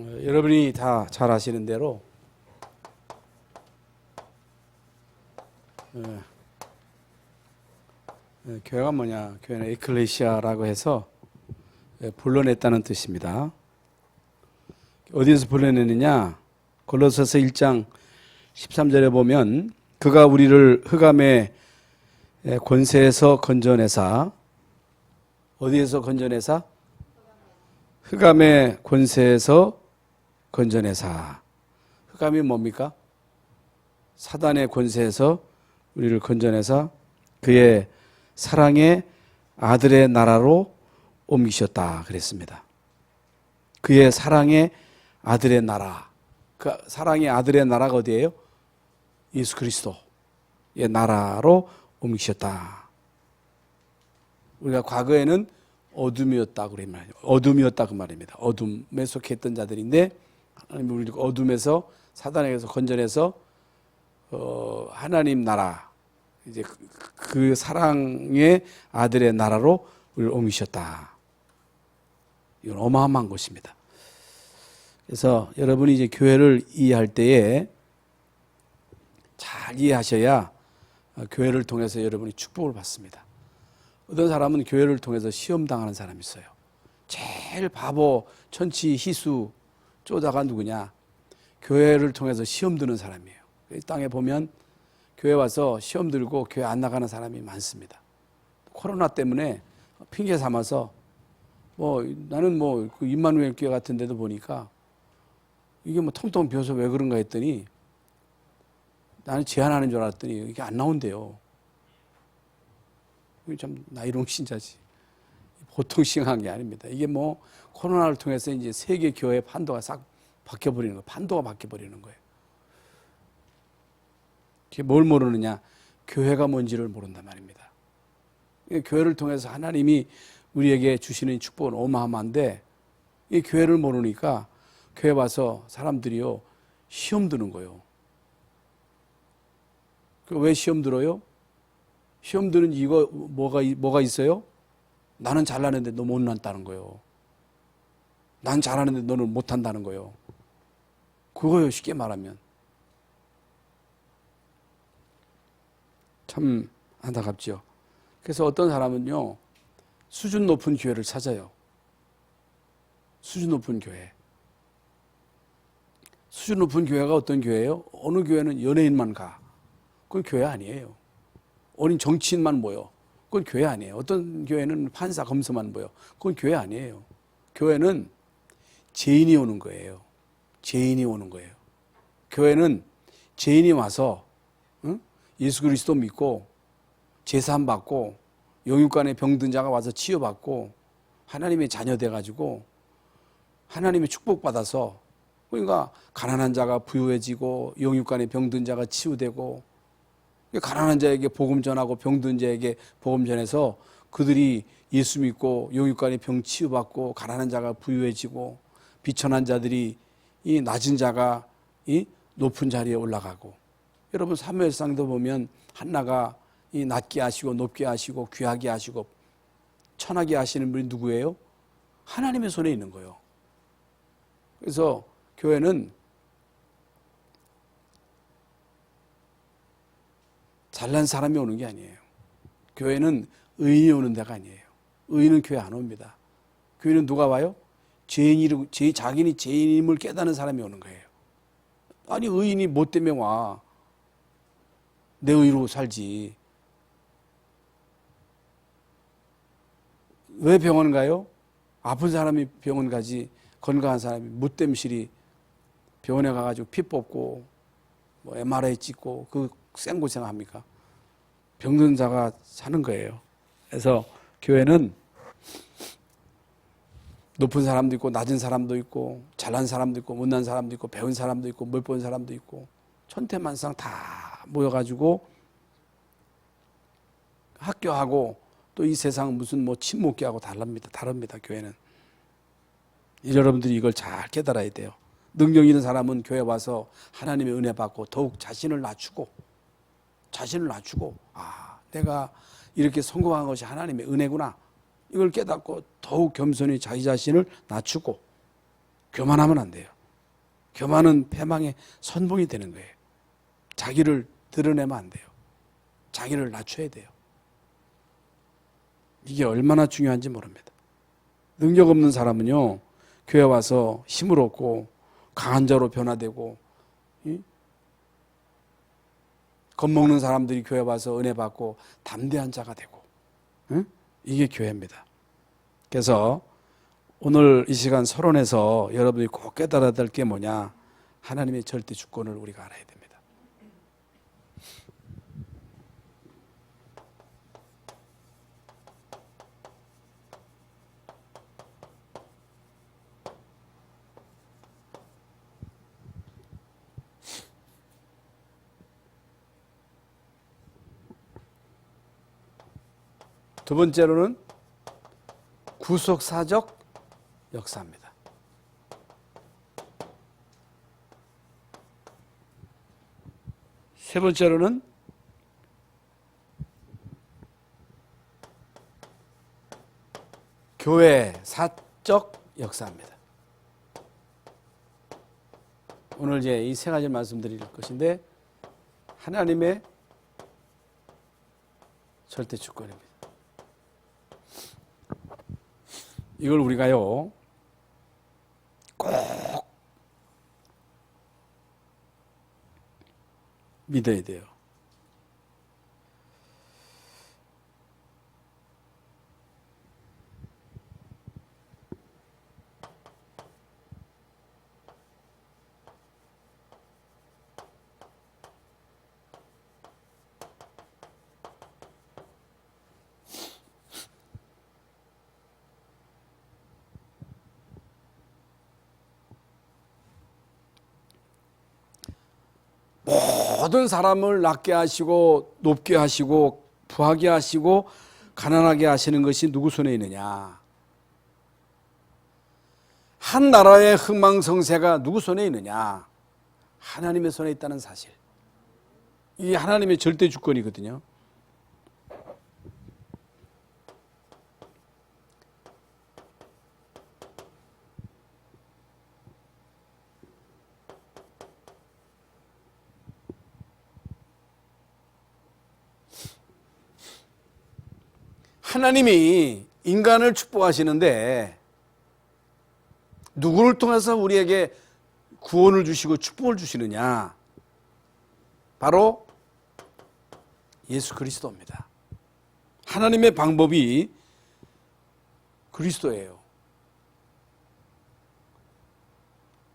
여러분이 다 잘 아시는 대로 교회가 뭐냐? 교회는 에클레시아라고 해서 불러냈다는 뜻입니다. 어디에서 불러내느냐? 골로새서 1장 13절에 보면 그가 우리를 흑암의 권세에서 건져내사, 어디에서 건져내사? 흑암의 권세에서 건져내사. 흑암이 뭡니까? 사단의 권세에서 우리를 건져내사 그의 사랑의 아들의 나라로 옮기셨다 그랬습니다. 그의 사랑의 아들의 나라. 그 사랑의 아들의 나라가 어디예요? 예수 그리스도의 나라로 옮기셨다. 우리가 과거에는 어둠이었다 그 말이에요. 어둠이었다 그 말입니다. 어둠에 속했던 자들인데 하나님이 우리를 어둠에서 사단에게서 건져내서 하나님 나라, 이제 그 사랑의 아들의 나라로 우리를 옮기셨다. 이건 어마어마한 것입니다. 그래서 여러분이 이제 교회를 이해할 때에 잘 이해하셔야 교회를 통해서 여러분이 축복을 받습니다. 어떤 사람은 교회를 통해서 시험당하는 사람이 있어요. 제일 바보, 천치, 희수, 쪼다가 누구냐? 교회를 통해서 시험 드는 사람이에요. 이 땅에 보면 교회 와서 시험 들고 교회 안 나가는 사람이 많습니다. 코로나 때문에 핑계 삼아서 나는 그 임마누엘 교회 같은 데도 보니까 이게 통통 비어서 왜 그런가 했더니 나는 제한하는 줄 알았더니 이게 안 나온대요. 참 나이롱 신자지. 보통 싱한 게 아닙니다. 이게 코로나를 통해서 이제 세계 교회 판도가 싹 바뀌어버리는 거예요. 판도가 바뀌어버리는 거예요. 그게 뭘 모르느냐? 교회가 뭔지를 모른단 말입니다. 교회를 통해서 하나님이 우리에게 주시는 축복은 어마어마한데 이 교회를 모르니까 교회 와서 사람들이요 시험 드는 거예요. 왜 시험 들어요? 시험 드는 이유가 뭐가 있어요? 나는 잘나는데 너 못난다는 거예요. 난 잘하는데 너는 못한다는 거예요. 그거예요, 쉽게 말하면. 참 안타깝죠. 그래서 어떤 사람은요 수준 높은 교회를 찾아요. 수준 높은 교회. 수준 높은 교회가 어떤 교회예요? 어느 교회는 연예인만 가. 그건 교회 아니에요. 어린 정치인만 모여. 그건 교회 아니에요. 어떤 교회는 판사, 검사만 모여. 그건 교회 아니에요. 교회는 죄인이 오는 거예요. 죄인이 오는 거예요. 교회는 죄인이 와서 예수 그리스도 믿고 제사함 받고 영육간에 병든 자가 와서 치유받고 하나님의 자녀 돼가지고 하나님의 축복받아서, 그러니까 가난한 자가 부유해지고 영육간에 병든 자가 치유되고 가난한 자에게 복음 전하고 병든 자에게 복음 전해서 그들이 예수 믿고 영육간에 병 치유받고 가난한 자가 부유해지고 비천한 자들이 이 낮은 자가 이 높은 자리에 올라가고, 여러분 사무엘상도 보면 한나가 이 낮게 하시고 높게 하시고 귀하게 하시고 천하게 하시는 분이 누구예요? 하나님의 손에 있는 거예요. 그래서 교회는 잘난 사람이 오는 게 아니에요. 교회는 의인이 오는 데가 아니에요. 의인은 교회 안 옵니다. 교회는 누가 와요? 자기는 죄인임을 깨닫는 사람이 오는 거예요. 아니 의인이 뭐 때문에 와? 내 의로 살지. 왜 병원 가요? 아픈 사람이 병원 가지 건강한 사람이 무땜실이 병원에 가가지고 피 뽑고 MRI 찍고 그 생고생 합니까? 병든 자가 사는 거예요. 그래서 교회는 높은 사람도 있고 낮은 사람도 있고 잘난 사람도 있고 못난 사람도 있고 배운 사람도 있고 못 배운 사람도 있고 천태만상 다 모여가지고 학교하고 또 이 세상 무슨 친목교하고 다릅니다. 교회는. 여러분들이 이걸 잘 깨달아야 돼요. 능력 있는 사람은 교회 와서 하나님의 은혜 받고 더욱 자신을 낮추고 내가 이렇게 성공한 것이 하나님의 은혜구나, 이걸 깨닫고 더욱 겸손히 자기 자신을 낮추고 교만하면 안 돼요. 교만은 패망의 선봉이 되는 거예요. 자기를 드러내면 안 돼요. 자기를 낮춰야 돼요. 이게 얼마나 중요한지 모릅니다. 능력 없는 사람은요, 교회 와서 힘을 얻고 강한 자로 변화되고, 겁먹는 사람들이 교회 와서 은혜 받고 담대한 자가 되고, 이게 교회입니다. 그래서 오늘 이 시간 서론에서 여러분이 꼭 깨달아야 될 게 뭐냐? 하나님의 절대 주권을 우리가 알아야 됩니다. 두 번째로는 구속사적 역사입니다. 세 번째로는 교회 사적 역사입니다. 오늘 이제 이 세 가지 말씀드릴 것인데, 하나님의 절대 주권입니다. 이걸 우리가요, 꼭 믿어야 돼요. 모든 사람을 낮게 하시고 높게 하시고 부하게 하시고 가난하게 하시는 것이 누구 손에 있느냐? 한 나라의 흥망성쇠가 누구 손에 있느냐? 하나님의 손에 있다는 사실. 이게 하나님의 절대 주권이거든요. 하나님이 인간을 축복하시는데 누구를 통해서 우리에게 구원을 주시고 축복을 주시느냐? 바로 예수 그리스도입니다. 하나님의 방법이 그리스도예요.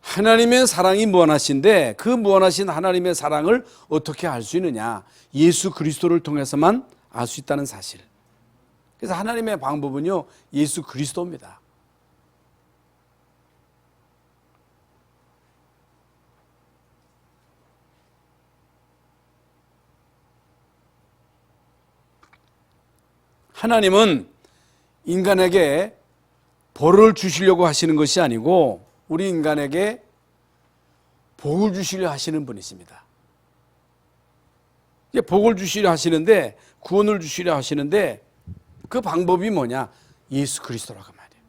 하나님의 사랑이 무한하신데 그 무한하신 하나님의 사랑을 어떻게 알 수 있느냐? 예수 그리스도를 통해서만 알 수 있다는 사실. 그래서 하나님의 방법은요, 예수 그리스도입니다. 하나님은 인간에게 벌을 주시려고 하시는 것이 아니고 우리 인간에게 복을 주시려 하시는 분이십니다. 복을 주시려 하시는데, 구원을 주시려 하시는데 그 방법이 뭐냐? 예수 그리스도라고 말이에요.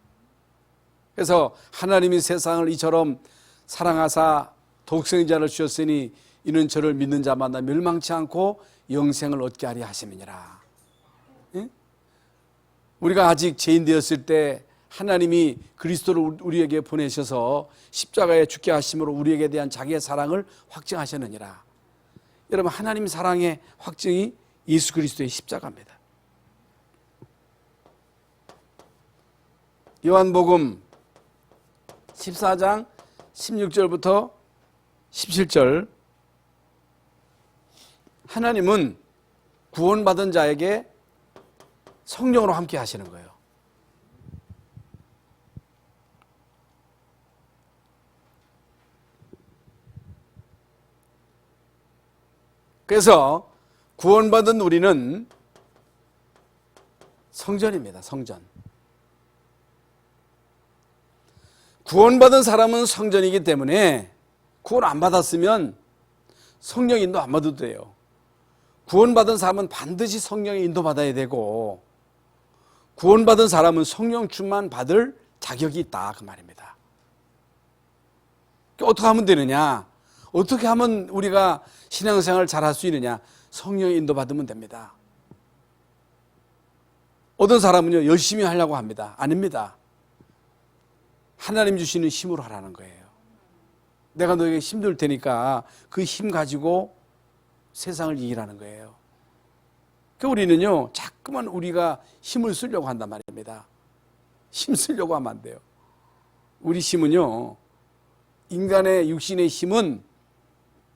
그래서 하나님이 세상을 이처럼 사랑하사 독생자를 주셨으니 이는 저를 믿는 자마다 멸망치 않고 영생을 얻게 하려 하심이니라. 예? 우리가 아직 죄인 되었을 때 하나님이 그리스도를 우리에게 보내셔서 십자가에 죽게 하심으로 우리에게 대한 자기의 사랑을 확증하셨느니라. 여러분, 하나님 사랑의 확증이 예수 그리스도의 십자가입니다. 요한복음 14장 16절부터 17절, 하나님은 구원받은 자에게 성령으로 함께 하시는 거예요. 그래서 구원받은 우리는 성전입니다. 성전. 구원받은 사람은 성전이기 때문에 구원 안 받았으면 성령 인도 안 받아도 돼요. 구원받은 사람은 반드시 성령의 인도받아야 되고, 구원받은 사람은 성령 충만 받을 자격이 있다, 그 말입니다. 어떻게 하면 되느냐? 어떻게 하면 우리가 신앙생활을 잘할 수 있느냐? 성령의 인도받으면 됩니다. 어떤 사람은요, 열심히 하려고 합니다. 아닙니다. 하나님 주시는 힘으로 하라는 거예요. 내가 너에게 힘 줄 테니까 그 힘 가지고 세상을 이기라는 거예요. 그러니까 우리는요, 자꾸만 우리가 힘을 쓰려고 한단 말입니다. 힘 쓰려고 하면 안 돼요. 우리 힘은요, 인간의 육신의 힘은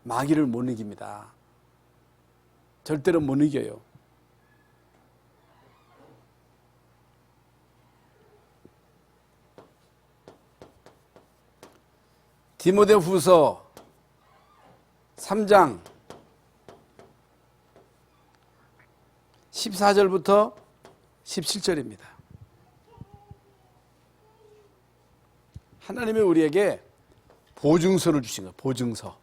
마귀를 못 이깁니다. 절대로 못 이겨요. 디모데후서 3장 14절부터 17절입니다. 하나님이 우리에게 보증서를 주신 거예요.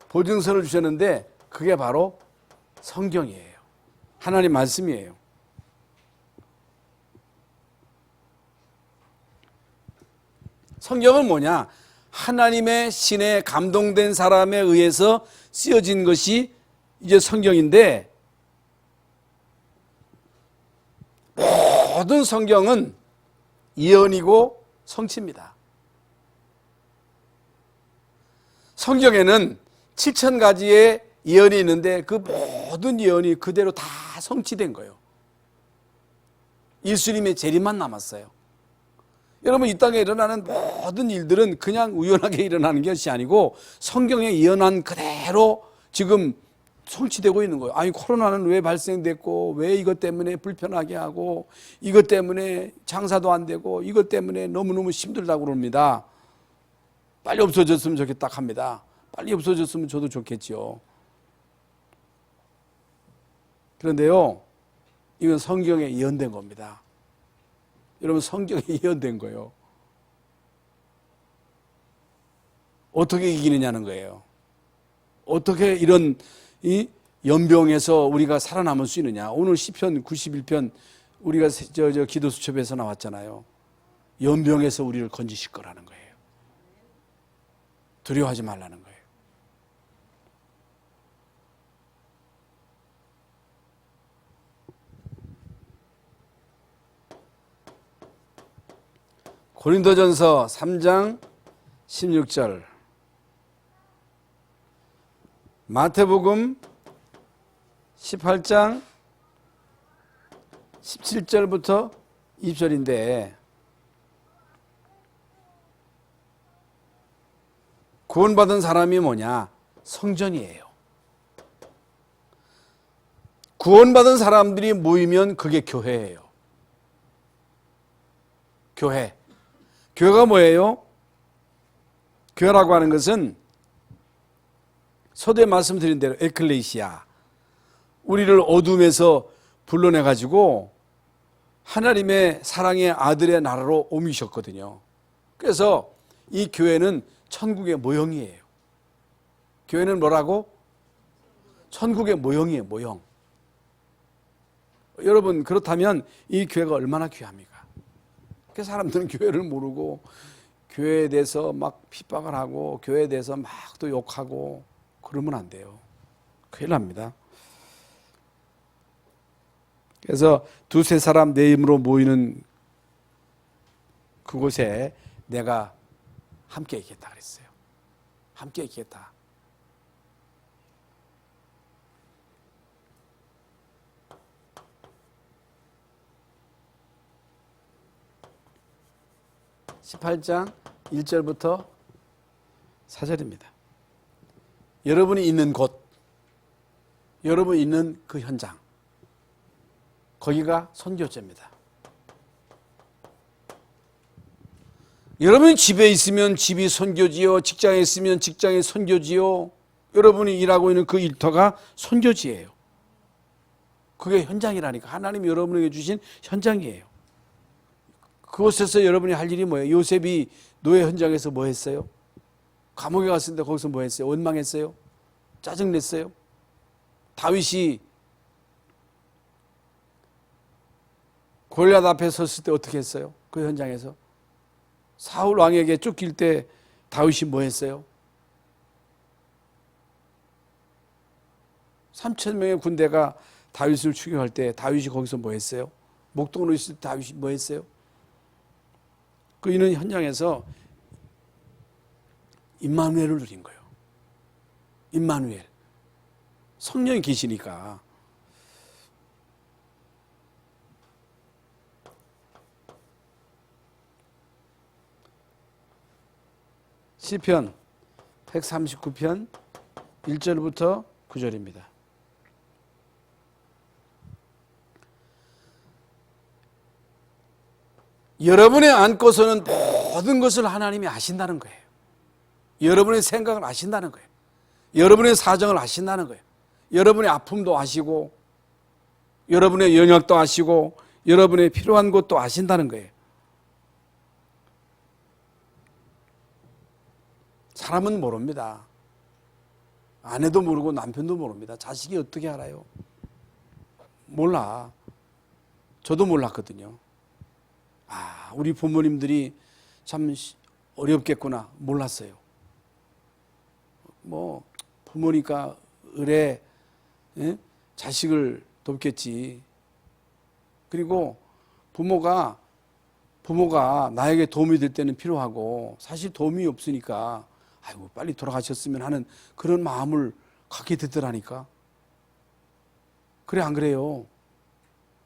보증서를 주셨는데 그게 바로 성경이에요. 하나님 말씀이에요. 성경은 뭐냐? 하나님의 신에 감동된 사람에 의해서 쓰여진 것이 이제 성경인데, 모든 성경은 예언이고 성취입니다. 성경에는 7,000가지의 예언이 있는데 그 모든 예언이 그대로 다 성취된 거예요. 예수님의 재림만 남았어요. 여러분, 이 땅에 일어나는 모든 일들은 그냥 우연하게 일어나는 것이 아니고 성경에 예언한 그대로 지금 성취되고 있는 거예요. 아니, 코로나는 왜 발생됐고, 왜 이것 때문에 불편하게 하고, 이것 때문에 장사도 안 되고, 이것 때문에 너무너무 힘들다고 그럽니다. 빨리 없어졌으면 좋겠다 합니다. 빨리 없어졌으면 저도 좋겠죠. 그런데요, 이건 성경에 예언된 겁니다. 여러분, 성경에 예언된 거예요. 어떻게 이기느냐는 거예요. 어떻게 이런 이 연병에서 우리가 살아남을 수 있느냐. 오늘 시편 91편 우리가 기도 수첩에서 나왔잖아요. 연병에서 우리를 건지실 거라는 거예요. 두려워하지 말라는 거예요. 고린도전서 3장 16절, 마태복음 18장 17절부터 20절인데, 구원받은 사람이 뭐냐? 성전이에요. 구원받은 사람들이 모이면 그게 교회예요. 교회. 교회가 뭐예요? 교회라고 하는 것은 서두에 말씀드린 대로 에클레시아, 우리를 어둠에서 불러내가지고 하나님의 사랑의 아들의 나라로 옮기셨거든요. 그래서 이 교회는 천국의 모형이에요. 교회는 뭐라고? 천국의 모형이에요, 모형. 여러분, 그렇다면 이 교회가 얼마나 귀합니까? 그 사람들은 교회를 모르고 교회에 대해서 막 핍박을 하고 교회에 대해서 막 또 욕하고 그러면 안 돼요. 큰일 납니다. 그래서 두세 사람 내 이름으로 모이는 그곳에 내가 함께 있겠다 그랬어요. 함께 있겠다. (18장) 1절부터 4절입니다. 여러분이 있는 곳, 여러분이 있는 그 현장, 거기가 선교제입니다. 여러분이 집에 있으면 집이 선교지요, 직장에 있으면 직장이 선교지요, 여러분이 일하고 있는 그 일터가 선교지예요. 그게 현장이라니까. 하나님이 여러분에게 주신 현장이에요. 그곳에서 여러분이 할 일이 뭐예요? 요셉이 노예 현장에서 뭐 했어요? 감옥에 갔을 때 거기서 뭐 했어요? 원망했어요? 짜증냈어요? 다윗이 골리앗 앞에 섰을 때 어떻게 했어요? 그 현장에서 사울 왕에게 쫓길 때 다윗이 뭐 했어요? 3천 명의 군대가 다윗을 추격할 때 다윗이 거기서 뭐 했어요? 목동으로 있을 때 다윗이 뭐 했어요? 그이는 현장에서 임마누엘을 누린 거예요. 임마누엘. 성령이 계시니까. 시편 139편 1절부터 9절입니다. 여러분의 안고서는 모든 것을 하나님이 아신다는 거예요. 여러분의 생각을 아신다는 거예요. 여러분의 사정을 아신다는 거예요. 여러분의 아픔도 아시고 여러분의 영역도 아시고 여러분의 필요한 것도 아신다는 거예요. 사람은 모릅니다. 아내도 모르고 남편도 모릅니다. 자식이 어떻게 알아요? 몰라. 저도 몰랐거든요. 우리 부모님들이 참 어렵겠구나. 몰랐어요. 뭐 부모니까 의뢰 자식을 돕겠지. 그리고 부모가 나에게 도움이 될 때는 필요하고 사실 도움이 없으니까 아이고 빨리 돌아가셨으면 하는 그런 마음을 갖게 되더라니까. 그래 안 그래요?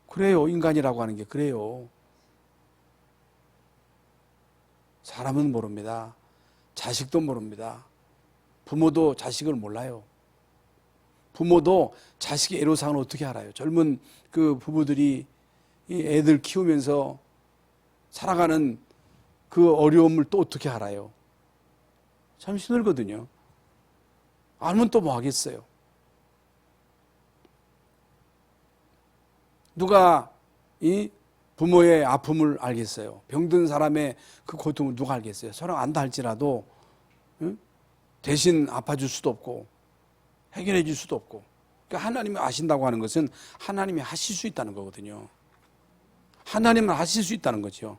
그래요. 인간이라고 하는 게 그래요. 사람은 모릅니다. 자식도 모릅니다. 부모도 자식을 몰라요. 부모도 자식의 애로사항을 어떻게 알아요? 젊은 그 부부들이 이 애들 키우면서 살아가는 그 어려움을 또 어떻게 알아요? 참 힘들거든요. 알면 또 뭐 하겠어요? 누가 이 부모의 아픔을 알겠어요? 병든 사람의 그 고통을 누가 알겠어요? 서로 안다 할지라도 대신 아파줄 수도 없고 해결해 줄 수도 없고. 그러니까 하나님이 아신다고 하는 것은 하나님이 하실 수 있다는 거거든요. 하나님은 하실 수 있다는 거죠.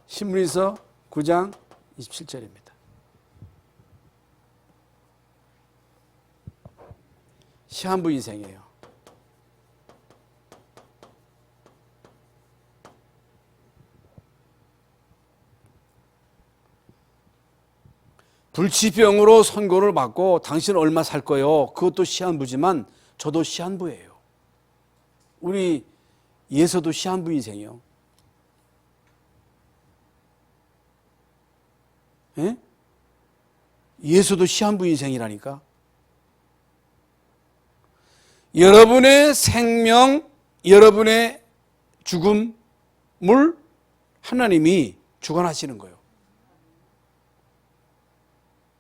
신문에서 9장 27절입니다. 시한부 인생이에요. 불치병으로 선고를 받고 당신 얼마 살 거요? 그것도 시한부지만 저도 시한부예요. 우리 예서도 시한부 인생이요. 예? 예서도 시한부 인생이라니까. 여러분의 생명, 여러분의 죽음을 하나님이 주관하시는 거예요.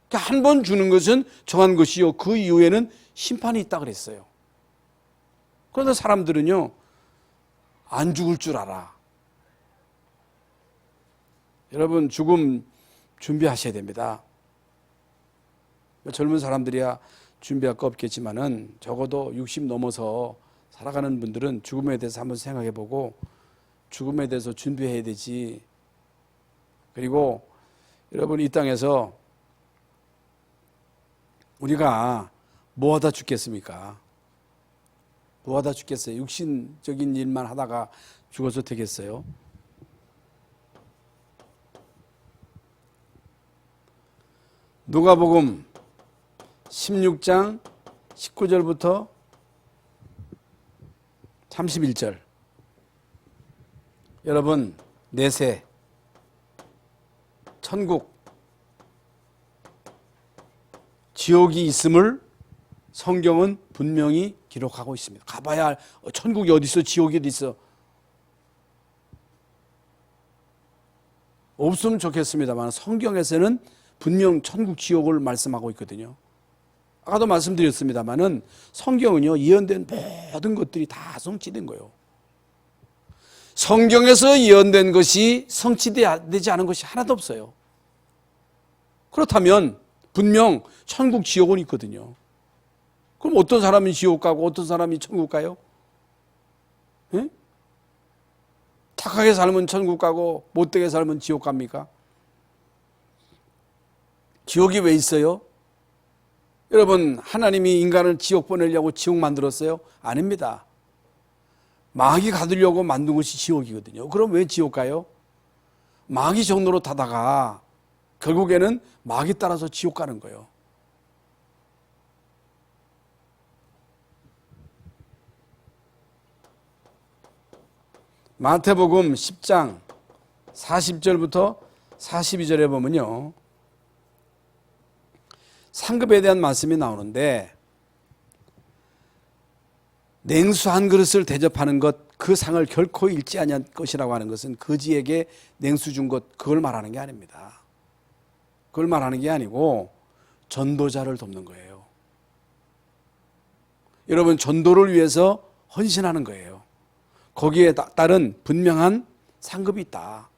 그러니까 한 번 주는 것은 정한 것이요. 그 이후에는 심판이 있다 그랬어요. 그런데 사람들은요, 안 죽을 줄 알아. 여러분, 죽음 준비하셔야 됩니다. 젊은 사람들이야 준비할 거 없겠지만은 적어도 60 넘어서 살아가는 분들은 죽음에 대해서 한번 생각해 보고 죽음에 대해서 준비해야 되지. 그리고 여러분 이 땅에서 우리가 뭐 하다 죽겠습니까? 뭐 하다 죽겠어요? 육신적인 일만 하다가 죽어서 되겠어요? 누가복음 16장 19절부터 31절. 여러분, 내세, 천국, 지옥이 있음을 성경은 분명히 기록하고 있습니다. 가봐야 천국이 어디 있어, 지옥이 어디 있어. 없으면 좋겠습니다만 성경에서는 분명 천국, 지옥을 말씀하고 있거든요. 아까도 말씀드렸습니다만은 성경은요, 예언된 모든 것들이 다 성취된 거예요. 성경에서 예언된 것이 성취되지 않은 것이 하나도 없어요. 그렇다면 분명 천국, 지옥은 있거든요. 그럼 어떤 사람이 지옥 가고 어떤 사람이 천국 가요? 예? 착하게 살면 천국 가고 못되게 살면 지옥 갑니까? 지옥이 왜 있어요? 여러분, 하나님이 인간을 지옥 보내려고 지옥 만들었어요? 아닙니다. 마귀 가두려고 만든 것이 지옥이거든요. 그럼 왜 지옥 가요? 마귀 종로로 타다가 결국에는 마귀 따라서 지옥 가는 거예요. 마태복음 10장 40절부터 42절에 보면요, 상급에 대한 말씀이 나오는데, 냉수 한 그릇을 대접하는 것, 그 상을 결코 잃지 아니할 것이라고 하는 것은 거지에게 냉수 준 것, 그걸 말하는 게 아닙니다. 그걸 말하는 게 아니고 전도자를 돕는 거예요. 여러분, 전도를 위해서 헌신하는 거예요. 거기에 따른 분명한 상급이 있다.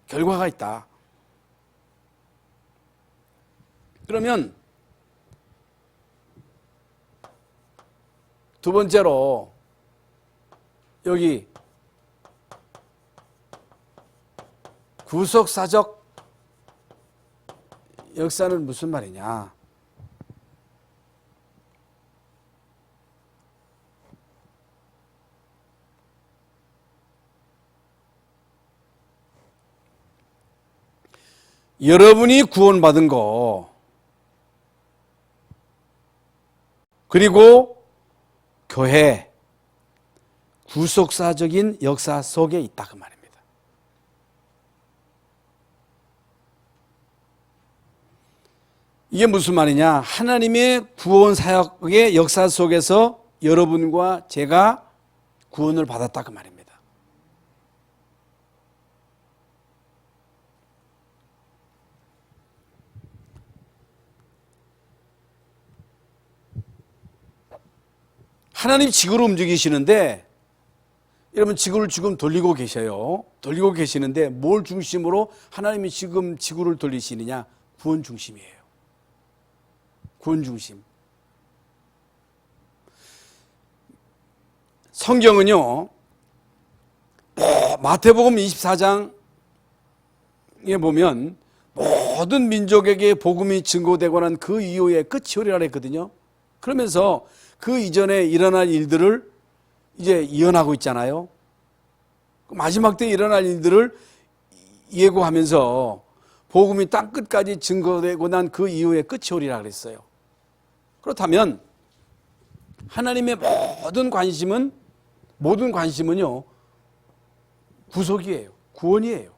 결과가 있다. 그러면 두 번째로 여기 구속사적 역사는 무슨 말이냐? 여러분이 구원받은 거, 그리고 교회, 구속사적인 역사 속에 있다 그 말입니다. 이게 무슨 말이냐? 하나님의 구원 사역의 역사 속에서 여러분과 제가 구원을 받았다 그 말입니다. 하나님 지구를 움직이시는데, 여러분 지구를 지금 돌리고 계셔요. 돌리고 계시는데 뭘 중심으로 하나님이 지금 지구를 돌리시느냐? 구원 중심이에요. 구원 중심. 성경은요, 마태복음 24장에 보면 모든 민족에게 복음이 증거되고 난 그 이후에 끝이 오리라 했거든요. 그러면서 그 이전에 일어날 일들을 이제 이어나고 있잖아요. 마지막 때 일어날 일들을 예고하면서 복음이 땅 끝까지 증거되고 난 그 이후에 끝이 오리라 그랬어요. 그렇다면 하나님의 모든 관심은요, 구속이에요. 구원이에요.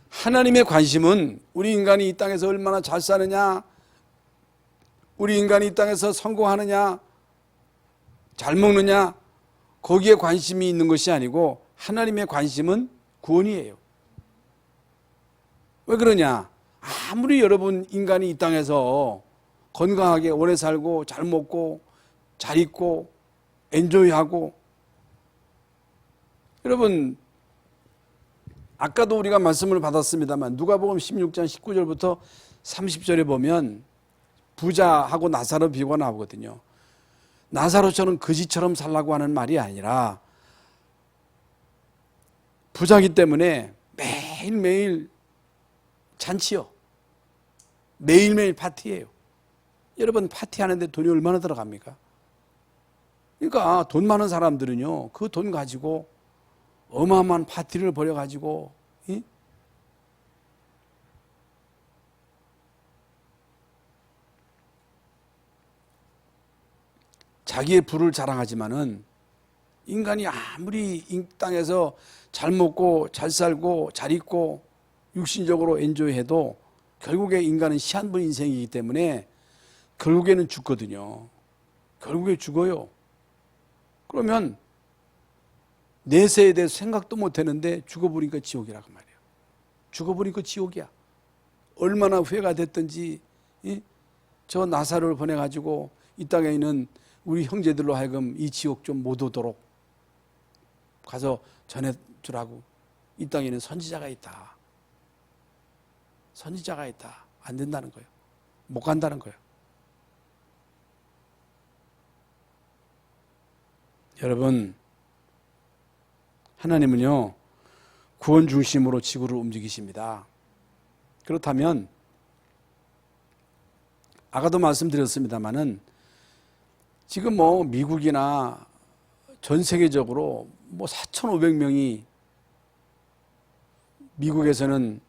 하나님의 관심은 우리 인간이 이 땅에서 얼마나 잘 사느냐, 우리 인간이 이 땅에서 성공하느냐, 잘 먹느냐, 거기에 관심이 있는 것이 아니고 하나님의 관심은 구원이에요. 왜 그러냐? 아무리 여러분 인간이 이 땅에서 건강하게 오래 살고 잘 먹고 잘 입고 엔조이하고, 여러분 아까도 우리가 말씀을 받았습니다만 누가복음 16장 19절부터 30절에 보면 부자하고 나사로 비유가 나오거든요. 나사로처럼 거지처럼 살라고 하는 말이 아니라 부자기 때문에 매일매일 잔치요. 매일매일 파티예요. 여러분 파티하는데 돈이 얼마나 들어갑니까? 그러니까 돈 많은 사람들은요, 그 돈 가지고 어마어마한 파티를 벌여가지고, 자기의 부를 자랑하지만은 인간이 아무리 이 땅에서 잘 먹고 잘 살고 잘 입고 육신적으로 엔조이해도 결국에 인간은 시한부 인생이기 때문에 결국에는 죽거든요. 결국에 죽어요. 그러면 내세에 대해서 생각도 못 했는데 죽어버리니까 지옥이라고 말이에요. 죽어버리니까 지옥이야. 얼마나 후회가 됐든지 저 나사로를 보내가지고 이 땅에 있는 우리 형제들로 하여금 이 지옥 좀 못 오도록 가서 전해주라고. 이 땅에는 선지자가 있다. 선지자가 있다. 안 된다는 거예요. 못 간다는 거예요. 여러분, 하나님은요, 구원 중심으로 지구를 움직이십니다. 그렇다면 아까도 말씀드렸습니다마는 지금 뭐 미국이나 전 세계적으로 뭐 4,500명이 미국에서는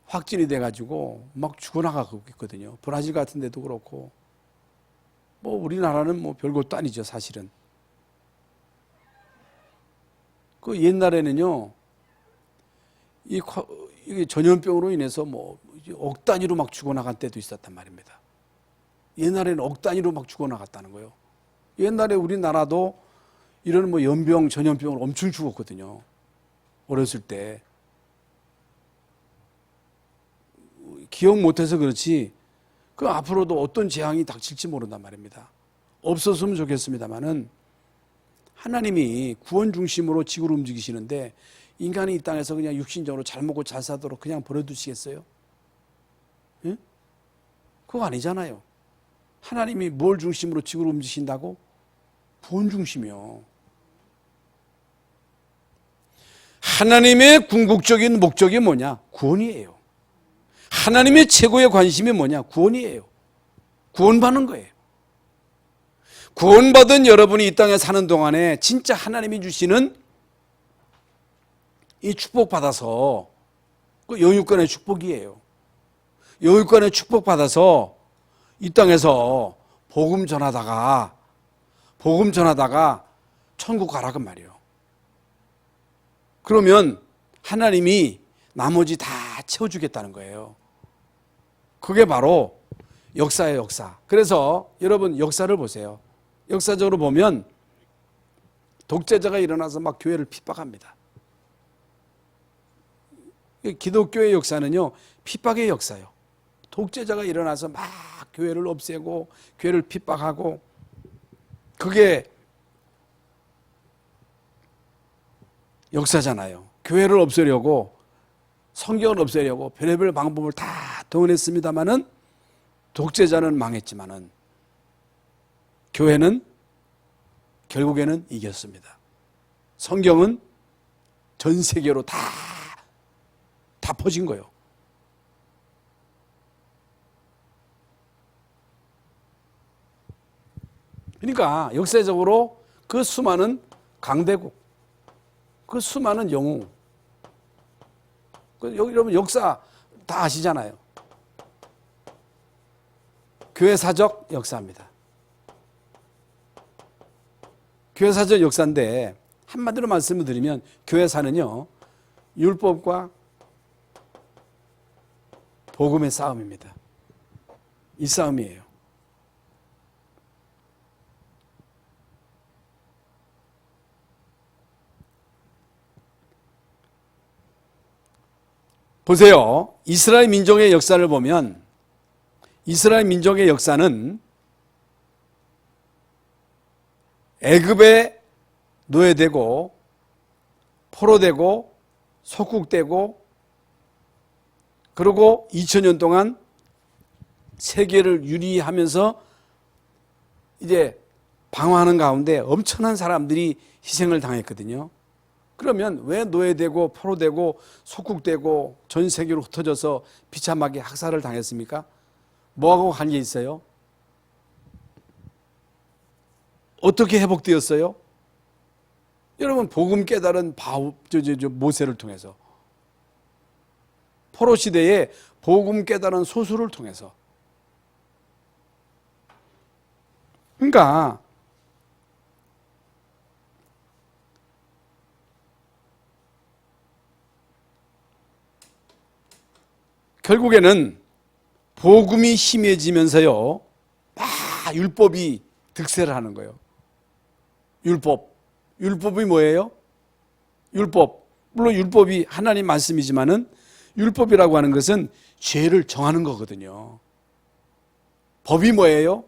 확진이 돼가지고 막 죽어나가고 있거든요. 브라질 같은 데도 그렇고, 뭐 우리나라는 뭐 별것도 아니죠, 사실은. 그 옛날에는요, 이 전염병으로 인해서 뭐 억 단위로 막 죽어나간 때도 있었단 말입니다. 옛날에는 억 단위로 막 죽어나갔다는 거예요. 옛날에 우리나라도 이런 뭐 연병, 전염병을 엄청 죽었거든요. 어렸을 때. 기억 못해서 그렇지, 그 앞으로도 어떤 재앙이 닥칠지 모른단 말입니다. 없었으면 좋겠습니다만은 하나님이 구원 중심으로 지구를 움직이시는데 인간이 이 땅에서 그냥 육신적으로 잘 먹고 잘 사도록 그냥 버려두시겠어요? 예? 그거 아니잖아요. 하나님이 뭘 중심으로 지구를 움직이신다고? 구원 중심이요. 하나님의 궁극적인 목적이 뭐냐? 구원이에요. 하나님의 최고의 관심이 뭐냐? 구원이에요. 구원받는 거예요. 구원받은 여러분이 이 땅에 사는 동안에 진짜 하나님이 주시는 이 축복받아서, 그 영육간의 축복이에요. 영육간의 축복받아서 이 땅에서 복음 전하다가 천국 가라고 말이에요. 그러면 하나님이 나머지 다 채워주겠다는 거예요. 그게 바로 역사예요, 역사. 그래서 여러분 역사를 보세요. 역사적으로 보면 독재자가 일어나서 막 교회를 핍박합니다. 기독교의 역사는요, 핍박의 역사예요. 독재자가 일어나서 막 교회를 없애고 교회를 핍박하고, 그게 역사잖아요. 교회를 없애려고, 성경을 없애려고 별의별 방법을 다 동원했습니다마는 독재자는 망했지만은 교회는 결국에는 이겼습니다. 성경은 전 세계로 다 퍼진 거예요. 그러니까 역사적으로 그 수많은 강대국, 그 수많은 영웅, 여러분 역사 다 아시잖아요. 교회사적 역사입니다. 교회사적 역사인데 한마디로 말씀을 드리면 교회사는요, 율법과 복음의 싸움입니다. 이 싸움이에요. 보세요. 이스라엘 민족의 역사를 보면 이스라엘 민족의 역사는 애굽에 노예되고 포로되고 속국되고, 그리고 2000년 동안 세계를 유리하면서 이제 방황하는 가운데 엄청난 사람들이 희생을 당했거든요. 그러면 왜 노예되고 포로되고 속국되고 전 세계로 흩어져서 비참하게 학살을 당했습니까? 뭐하고 관계 있어요? 어떻게 회복되었어요? 여러분, 복음 깨달은 모세를 통해서, 포로 시대에 복음 깨달은 소수를 통해서. 그러니까 결국에는 복음이 심해지면서요, 율법이 득세를 하는 거예요. 율법이 뭐예요? 율법. 물론 율법이 하나님 말씀이지만은 율법이라고 하는 것은 죄를 정하는 거거든요. 법이 뭐예요?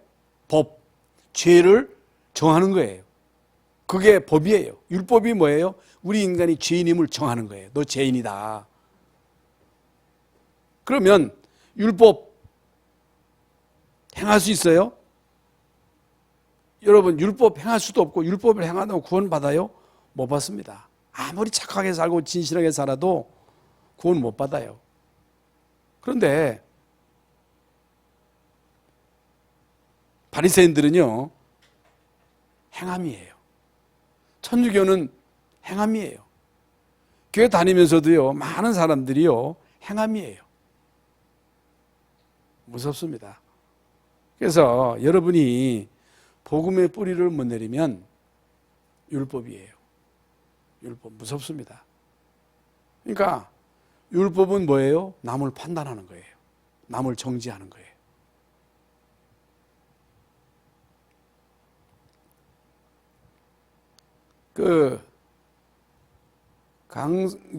법. 죄를 정하는 거예요. 그게 법이에요. 율법이 뭐예요? 우리 인간이 죄인임을 정하는 거예요. 너 죄인이다. 그러면 율법 행할 수 있어요? 여러분, 율법 행할 수도 없고 율법을 행한다고 구원받아요? 못 받습니다. 아무리 착하게 살고 진실하게 살아도 구원 못 받아요. 그런데 바리새인들은요, 행함이에요. 천주교는 행함이에요. 교회 다니면서도요, 많은 사람들이요, 행함이에요. 무섭습니다. 그래서 여러분이 복음의 뿌리를 못 내리면 율법이에요. 율법 무섭습니다. 그러니까 율법은 뭐예요? 남을 판단하는 거예요. 남을 정죄하는 거예요.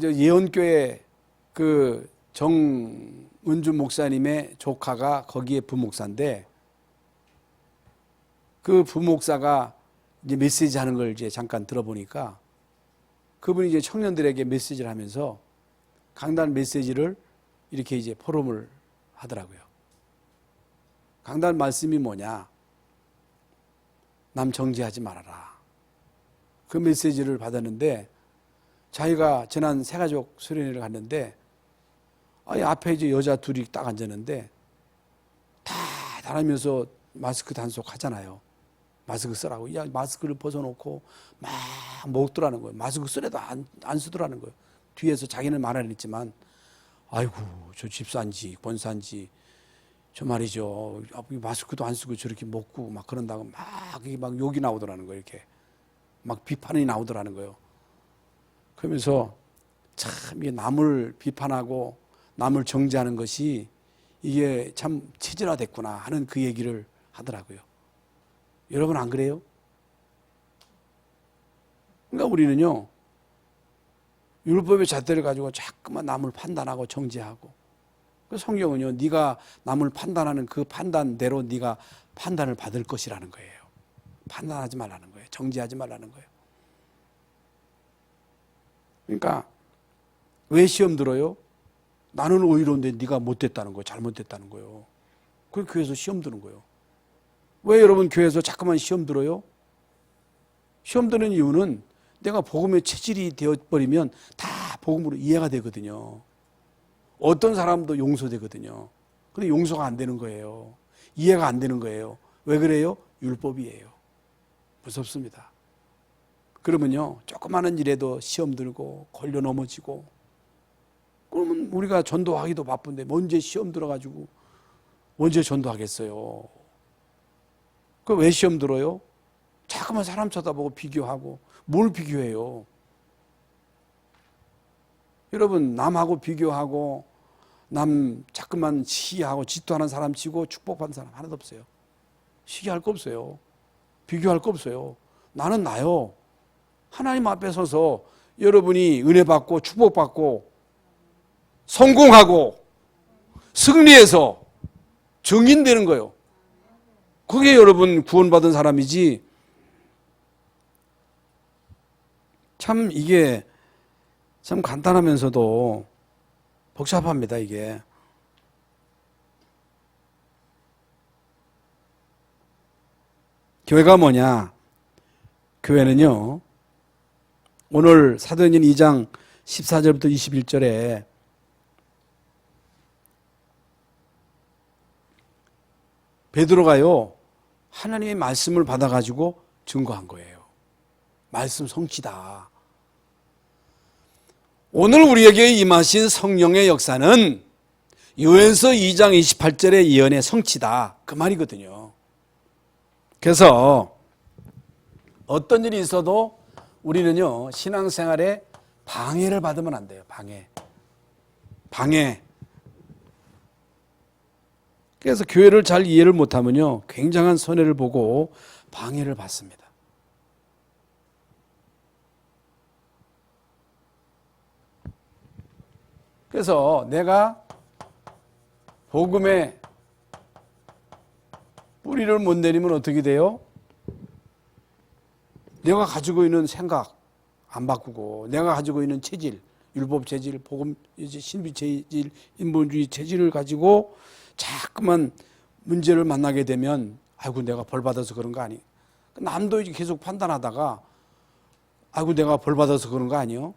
예언교회 정은주 목사님의 조카가 거기에 부목사인데, 그 부목사가 이제 메시지 하는 걸 이제 잠깐 들어보니까 그분이 이제 청년들에게 메시지를 하면서 강단 메시지를 이렇게 이제 포럼을 하더라고요. 강단 말씀이 뭐냐? 남 정죄하지 말아라. 그 메시지를 받았는데, 자기가 지난 새가족 수련회를 갔는데, 앞에 이제 여자 둘이 딱 앉았는데, 다 다니면서 마스크 단속 하잖아요. 마스크 쓰라고. 야, 마스크를 벗어놓고 막 먹더라는 거예요. 마스크 쓰래도 안 쓰더라는 거예요. 뒤에서 자기는 말 안 했지만, 아이고, 저 집사인지 권사인지 저 말이죠. 마스크도 안 쓰고 저렇게 먹고 막 그런다고 막 욕이 나오더라는 거예요. 이렇게 막 비판이 나오더라는 거예요. 그러면서 참 이게 남을 비판하고 남을 정죄하는 것이 이게 참 체질화됐구나 하는 그 얘기를 하더라고요. 여러분 안 그래요? 그러니까 우리는요, 율법의 잣대를 가지고 자꾸만 남을 판단하고 정죄하고, 그 성경은요, 네가 남을 판단하는 그 판단대로 네가 판단을 받을 것이라는 거예요. 판단하지 말라는 거예요. 정죄하지 말라는 거예요. 그러니까 왜 시험 들어요? 나는 의로운데 네가 못됐다는 거예요. 잘못됐다는 거예요. 그래서 교회에서 시험 드는 거예요. 왜 여러분 교회에서 자꾸만 시험 들어요? 시험 드는 이유는 내가 복음의 체질이 되어버리면 다 복음으로 이해가 되거든요. 어떤 사람도 용서되거든요. 근데 용서가 안 되는 거예요. 이해가 안 되는 거예요. 왜 그래요? 율법이에요. 무섭습니다. 그러면요, 조그마한 일에도 시험 들고 걸려 넘어지고, 그러면 우리가 전도하기도 바쁜데 언제 시험 들어가지고 언제 전도하겠어요? 그 왜 시험 들어요? 자꾸만 사람 쳐다보고 비교하고. 뭘 비교해요? 여러분, 남하고 비교하고 남 자꾸만 시기하고 질투하는 사람 치고 축복받는 사람 하나도 없어요. 시기할 거 없어요. 비교할 거 없어요. 나는 나요. 하나님 앞에 서서 여러분이 은혜 받고 축복받고 성공하고 승리해서 증인되는 거예요. 그게 여러분 구원받은 사람이지. 참 이게 참 간단하면서도 복잡합니다, 이게. 교회가 뭐냐? 교회는요, 오늘 사도행전 2장 14절부터 21절에 베드로가요, 하나님의 말씀을 받아가지고 증거한 거예요. 말씀 성취다. 오늘 우리에게 임하신 성령의 역사는 요한서 2장 28절의 예언의 성취다. 그 말이거든요. 그래서 어떤 일이 있어도 우리는요, 신앙생활에 방해를 받으면 안 돼요. 방해. 그래서 교회를 잘 이해를 못하면요, 굉장한 손해를 보고 방해를 받습니다. 그래서 내가 복음의 뿌리를 못 내리면 어떻게 돼요? 내가 가지고 있는 생각 안 바꾸고, 내가 가지고 있는 체질, 율법 체질, 복음 신비 체질, 인본주의 체질을 가지고 자꾸만 문제를 만나게 되면, 아이고 내가 벌 받아서 그런 거 아니. 남도 이제 계속 판단하다가 아이고 내가 벌 받아서 그런 거 아니요?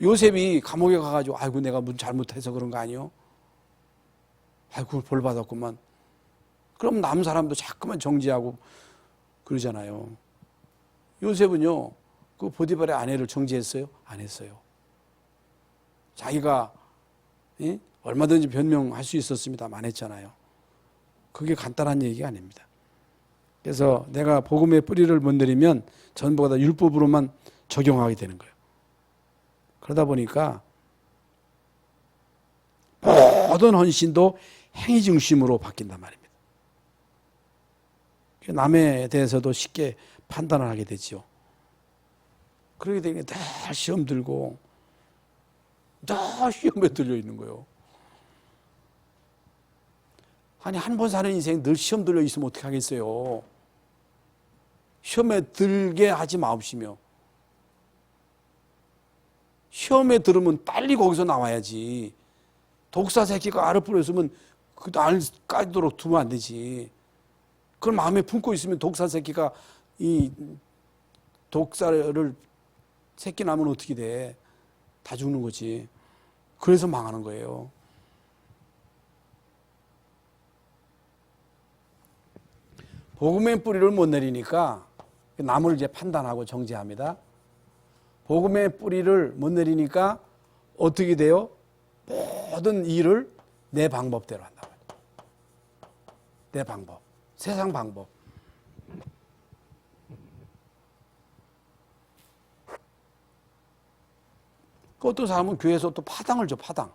요셉이 감옥에 가가지고 아이고 내가 문 잘못해서 그런 거 아니요? 아이고 벌 받았구만. 그럼 남 사람도 자꾸만 정지하고 그러잖아요. 요셉은요, 그 보디발의 아내를 정지했어요? 안 했어요. 자기가 얼마든지 변명할 수 있었습니다만 안 했잖아요. 그게 간단한 얘기가 아닙니다. 그래서 내가 복음의 뿌리를 못 내리면 전부 다 율법으로만 적용하게 되는 거예요. 그러다 보니까 모든 헌신도 행위 중심으로 바뀐단 말입니다. 남에 대해서도 쉽게 판단을 하게 되죠. 그러게 되니까 늘 시험 들고 늘 시험에 들려 있는 거예요. 아니 한 번 사는 인생 늘 시험 들려 있으면 어떻게 하겠어요. 시험에 들게 하지 마옵시며 시험에 들으면 빨리 거기서 나와야지. 독사 새끼가 알을 뿌렸으면 그 알 까지도록 두면 안 되지. 그걸 마음에 품고 있으면 독사 새끼가 이 독사를 새끼 나면 어떻게 돼? 다 죽는 거지. 그래서 망하는 거예요. 복음의 뿌리를 못 내리니까 남을 이제 판단하고 정죄합니다. 복음의 뿌리를 못 내리니까 어떻게 돼요? 모든 일을 내 방법대로 한다. 내 방법. 세상 방법. 그 어떤 사람은 교회에서 또 파당을 줘, 파당.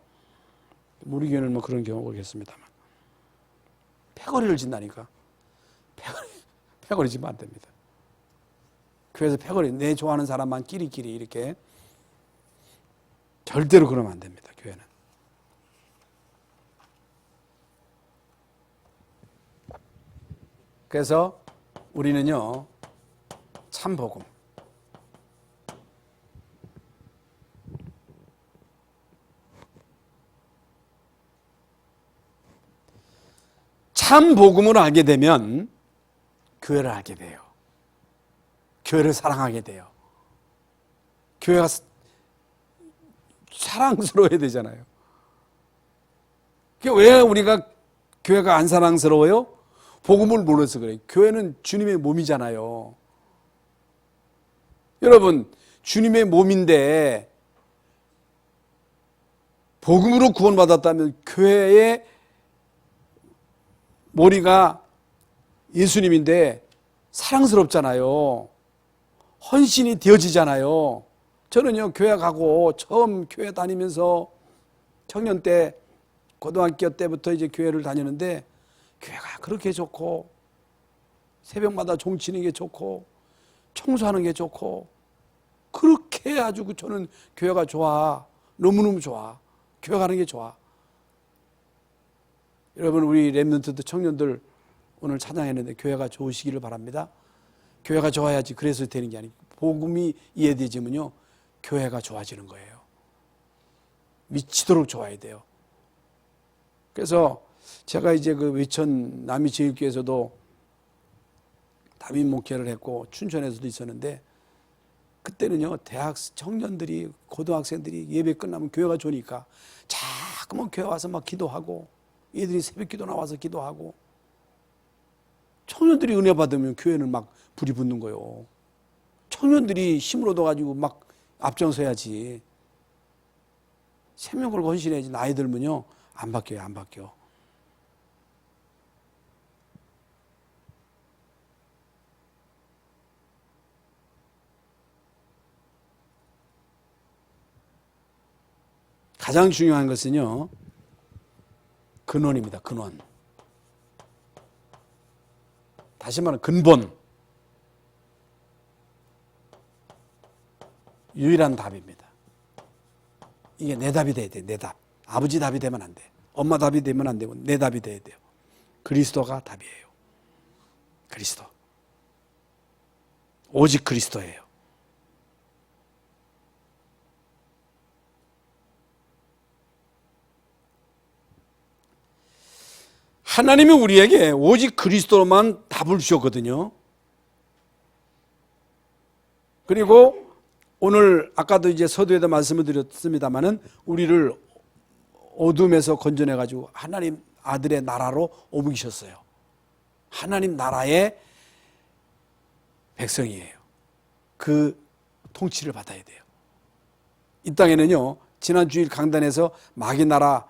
우리 교회는 뭐 그런 경우가 있겠습니다만. 패거리를 진다니까. 패거리 지면 안 됩니다. 교회에서 패거리, 내 좋아하는 사람만 끼리끼리 이렇게. 절대로 그러면 안 됩니다, 교회는. 그래서 우리는요, 참복음. 참복음을 알게 되면 교회를 알게 돼요. 교회를 사랑하게 돼요. 교회가 사랑스러워야 되잖아요. 왜 우리가 교회가 안 사랑스러워요? 복음을 몰라서 그래요. 교회는 주님의 몸이잖아요. 여러분, 주님의 몸인데 복음으로 구원받았다면 교회의 머리가 예수님인데 사랑스럽잖아요. 헌신이 되어지잖아요. 저는요, 교회 가고 처음 교회 다니면서 청년 때, 고등학교 때부터 이제 교회를 다니는데 교회가 그렇게 좋고 새벽마다 종치는 게 좋고 청소하는 게 좋고 그렇게 아주 저는 교회가 좋아. 너무너무 좋아. 교회 가는 게 좋아. 여러분, 우리 렘넌트 청년들 오늘 찬양했는데 교회가 좋으시기를 바랍니다. 교회가 좋아야지 그래서 되는 게 아니고 복음이 이해되지면요 교회가 좋아지는 거예요. 미치도록 좋아야 돼요. 그래서 제가 이제 그 외천 남이제일교에서도 담임 목회를 했고 춘천에서도 있었는데 그때는요 대학 청년들이 고등학생들이 예배 끝나면 교회가 좋으니까 자꾸만 교회 와서 막 기도하고 얘들이 새벽 기도 나와서 기도하고 청년들이 은혜 받으면 교회는 막 불이 붙는 거예요. 청년들이 힘을 얻어가지고 막 앞장서야지. 생명 걸고 헌신해야지. 나이 들면요 안 바뀌어요. 안 바뀌어. 가장 중요한 것은요 근원입니다. 근원. 다시 말하면 근본. 유일한 답입니다. 이게 내 답이 돼야 돼. 내 답. 아버지 답이 되면 안 돼. 엄마 답이 되면 안 되고 내 답이 돼야 돼요. 그리스도가 답이에요. 그리스도. 오직 그리스도예요. 하나님이 우리에게 오직 그리스도로만 답을 주셨거든요. 그리고 오늘 아까도 이제 서두에도 말씀을 드렸습니다마는 우리를 어둠에서 건져내 가지고 하나님 아들의 나라로 옮기셨어요. 하나님 나라의 백성이에요. 그 통치를 받아야 돼요. 이 땅에는요, 지난 주일 강단에서 마귀 나라,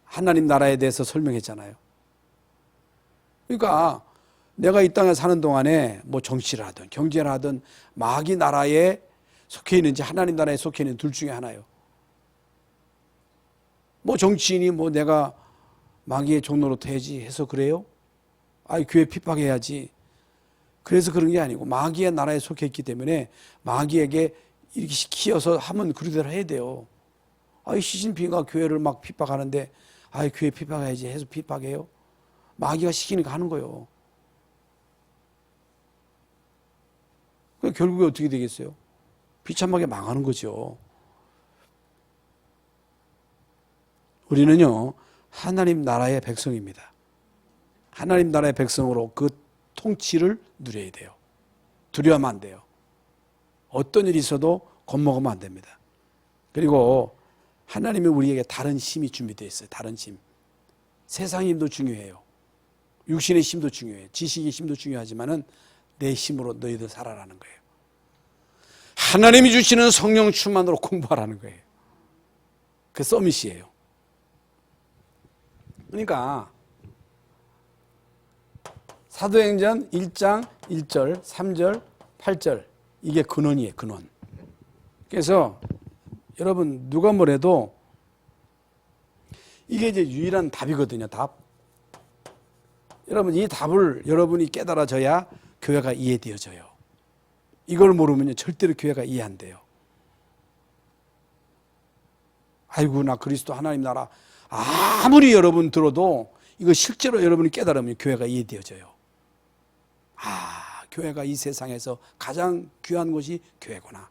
하나님 나라에 대해서 설명했잖아요. 그러니까 내가 이 땅에 사는 동안에 뭐 정치를 하든 경제를 하든 마귀 나라에 속해 있는지 하나님 나라에 속해 있는 둘 중에 하나예요. 뭐 정치인이 뭐 내가 마귀의 종로로 돼야지 해서 그래요? 아이, 교회 핍박해야지. 그래서 그런 게 아니고 마귀의 나라에 속해 있기 때문에 마귀에게 이렇게 시켜서 하면 그대로 해야 돼요. 아이, 시진핑이가 교회를 막 핍박하는데 아이, 교회 핍박해야지 해서 핍박해요? 마귀가 시키니까 하는 거예요. 결국에 어떻게 되겠어요? 비참하게 망하는 거죠. 우리는요, 하나님 나라의 백성입니다. 하나님 나라의 백성으로 그 통치를 누려야 돼요. 두려워하면 안 돼요. 어떤 일이 있어도 겁먹으면 안 됩니다. 그리고 하나님이 우리에게 다른 힘이 준비되어 있어요. 다른 힘. 세상의 힘도 중요해요. 육신의 힘도 중요해요. 지식의 힘도 중요하지만은 내 힘으로 너희들 살아라는 거예요. 하나님이 주시는 성령 충만으로 공부하라는 거예요. 그 서밋이에요. 그러니까 사도행전 1장 1절, 3절, 8절 이게 근원이에요. 근원. 그래서 여러분 누가 뭐래도 이게 이제 유일한 답이거든요. 답. 여러분 이 답을 여러분이 깨달아져야 교회가 이해되어져요. 이걸 모르면 절대로 교회가 이해 안 돼요. 아이고 나 그리스도 하나님 나라 아무리 여러분 들어도 이거 실제로 여러분이 깨달으면 교회가 이해되어져요. 아, 교회가 이 세상에서 가장 귀한 것이 교회구나.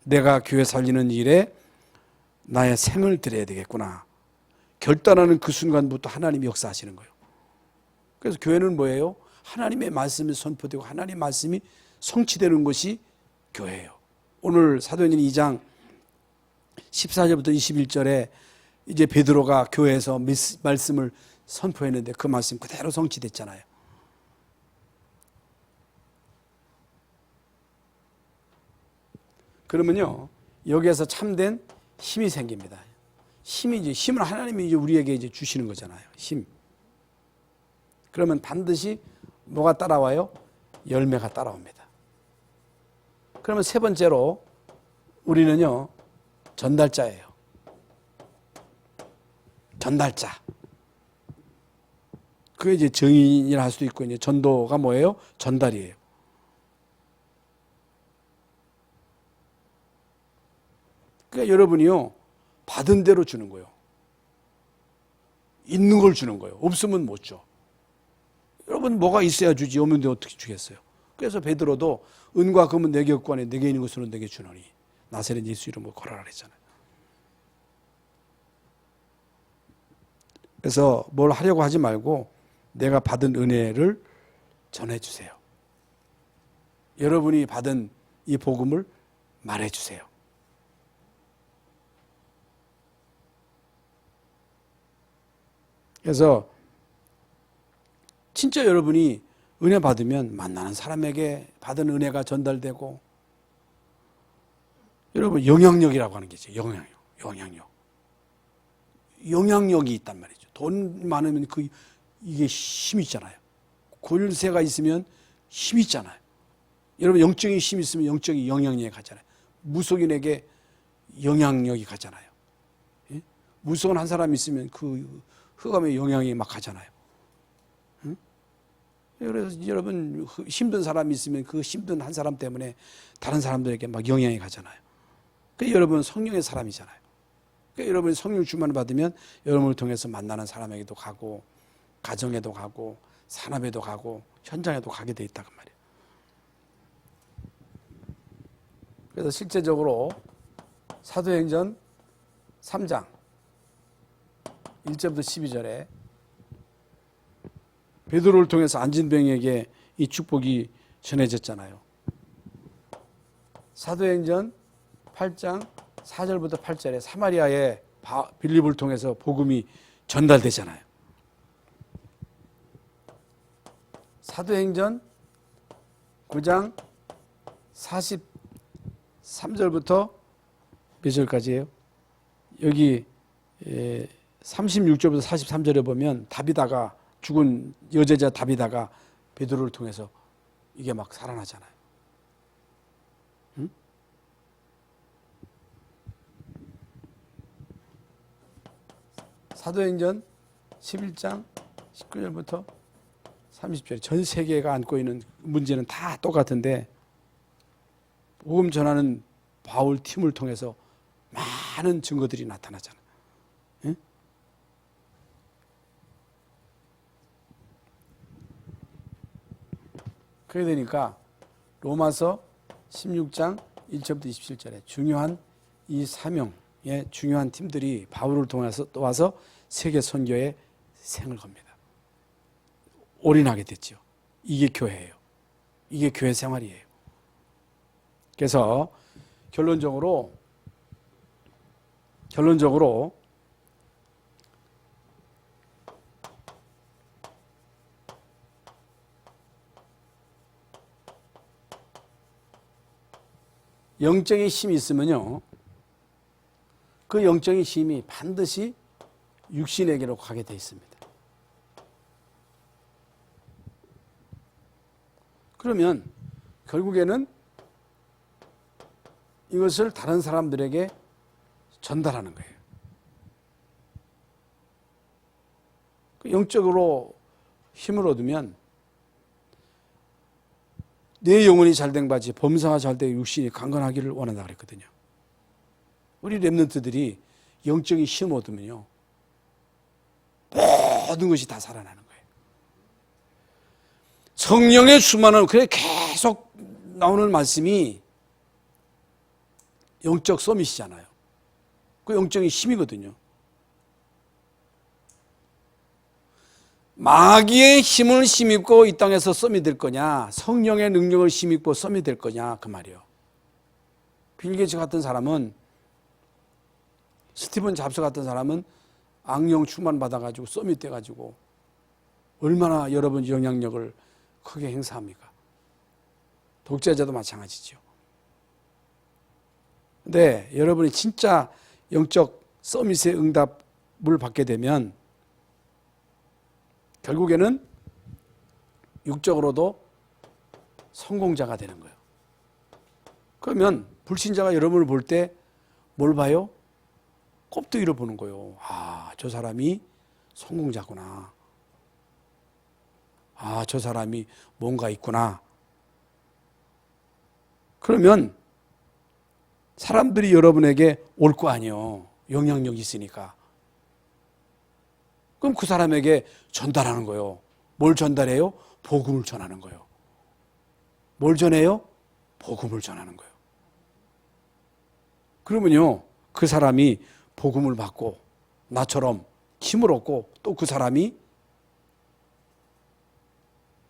내가 교회 살리는 일에 나의 생을 드려야 되겠구나. 결단하는 그 순간부터 하나님이 역사하시는 거예요. 그래서 교회는 뭐예요? 하나님의 말씀이 선포되고 하나님의 말씀이 성취되는 것이 교회예요. 오늘 사도행전 2장 14절부터 21절에 이제 베드로가 교회에서 말씀을 선포했는데 그 말씀 그대로 성취됐잖아요. 그러면요, 여기에서 참된 힘이 생깁니다. 힘은 하나님이 이제 우리에게 이제 주시는 거잖아요. 힘. 그러면 반드시 뭐가 따라와요? 열매가 따라옵니다. 그러면 세 번째로 우리는요, 전달자예요. 전달자. 그게 이제 정인이라 할 수도 있고, 이제 전도가 뭐예요? 전달이에요. 그러니까 여러분이요, 받은 대로 주는 거예요. 있는 걸 주는 거예요. 없으면 못 줘. 여러분 뭐가 있어야 주지, 없는데 어떻게 주겠어요? 그래서 베드로도 은과 금은 내게 없고 안에 내게 있는 것으로 내게 주노니 나사렛 예수 이름으로 걸어라 그랬잖아요. 그래서 뭘 하려고 하지 말고 내가 받은 은혜를 전해주세요. 여러분이 받은 이 복음을 말해주세요. 그래서 진짜 여러분이 은혜 받으면 만나는 사람에게 받은 은혜가 전달되고, 여러분 영향력이라고 하는 게 있어요. 영향력이 있단 말이죠. 돈 많으면 이게 힘이 있잖아요. 권세가 있으면 힘이 있잖아요. 여러분 영적인 힘이 있으면 영적인 영향력이 가잖아요. 무속인에게 영향력이 가잖아요. 예? 무속인 한 사람이 있으면 그 흑암의 영향이 막 가잖아요. 응? 그래서 여러분 힘든 사람이 있으면 그 힘든 한 사람 때문에 다른 사람들에게 막 영향이 가잖아요. 그러니까 여러분 성령의 사람이잖아요. 그러니까 여러분이 성령 충만을 받으면 여러분을 통해서 만나는 사람에게도 가고, 가정에도 가고, 산업에도 가고, 현장에도 가게 돼 있다고 말이에요. 그래서 실제적으로 사도행전 3장 1절부터 12절에 베드로를 통해서 안진병에게 이 축복이 전해졌잖아요. 사도행전 8장 4절부터 8절에 사마리아의 빌립을 통해서 복음이 전달되잖아요. 사도행전 9장 43절부터 몇 절까지예요? 여기 36절부터 43절에 보면 다비다가 죽은 여제자 다비다가 베드로를 통해서 이게 막 살아나잖아요. 응? 사도행전 11장 19절부터 30절 전 세계가 안고 있는 문제는 다 똑같은데 복음 전하는 바울 팀을 통해서 많은 증거들이 나타나잖아요. 응? 그래 되니까 로마서 16장 1절부터 27절에 중요한 이 사명의 중요한 팀들이 바울을 통해서 또 와서 세계 선교에 생을 겁니다. 올인하게 됐죠. 이게 교회예요. 이게 교회 생활이에요. 그래서 결론적으로 영적인 힘이 있으면요, 그 영적인 힘이 반드시 육신에게로 가게 돼 있습니다. 그러면 결국에는 이것을 다른 사람들에게 전달하는 거예요. 영적으로 힘을 얻으면 내 영혼이 잘된 바지 범사가 잘되고 육신이 강건하기를 원한다 그랬거든요. 우리 렘넌트들이 영적인 힘을 얻으면요, 모든 것이 다 살아나는 거예요. 성령의 충만은 그래 계속 나오는 말씀이 영적 서밋이잖아요. 그 영적인 힘이거든요. 마귀의 힘을 힘입고 이 땅에서 썸이 될 거냐, 성령의 능력을 힘입고 썸이 될 거냐, 그 말이에요. 빌 게이츠 같은 사람은, 스티븐 잡스 같은 사람은 악령 충만 받아가지고 썸이 돼가지고 얼마나 여러분 영향력을 크게 행사합니까? 독재자도 마찬가지죠. 근데 여러분이 진짜 영적 서밋의 응답을 받게 되면 결국에는 육적으로도 성공자가 되는 거예요. 그러면 불신자가 여러분을 볼 때 뭘 봐요? 껍데기를 보는 거예요. 아, 저 사람이 성공자구나. 아, 저 사람이 뭔가 있구나. 그러면 사람들이 여러분에게 올 거 아니에요. 영향력이 있으니까. 그럼 그 사람에게 전달하는 거예요. 뭘 전달해요? 복음을 전하는 거예요. 뭘 전해요? 복음을 전하는 거예요. 그러면요, 그 사람이 복음을 받고 나처럼 힘을 얻고 또 그 사람이